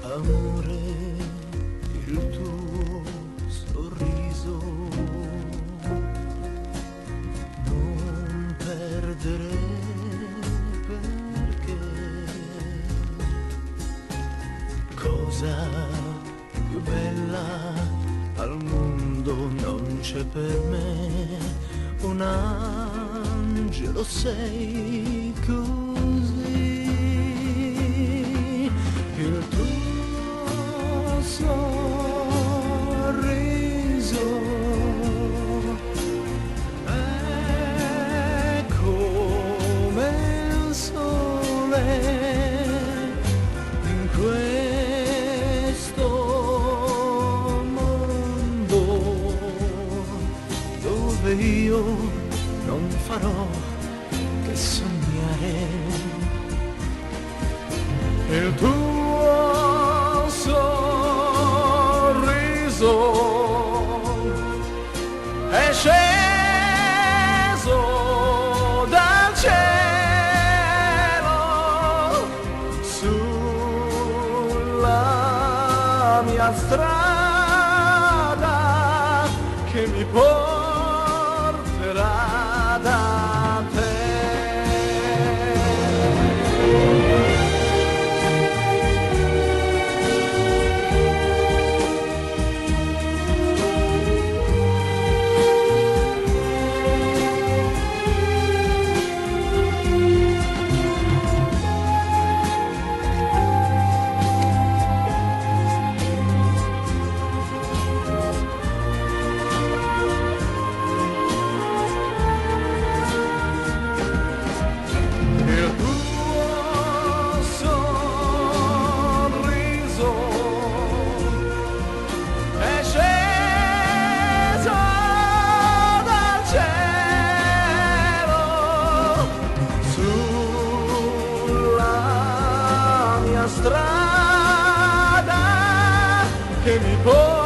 Amore, il tuo sorriso non perdere, perché cosa più bella al mondo non c'è per me. Un angelo sei così. Il tuo sorriso è come il sole in questo mondo dove io non farò che sognare. Il tuo sorriso è sceso dal cielo sulla mia strada che mi porterà da te. Strada che mi porta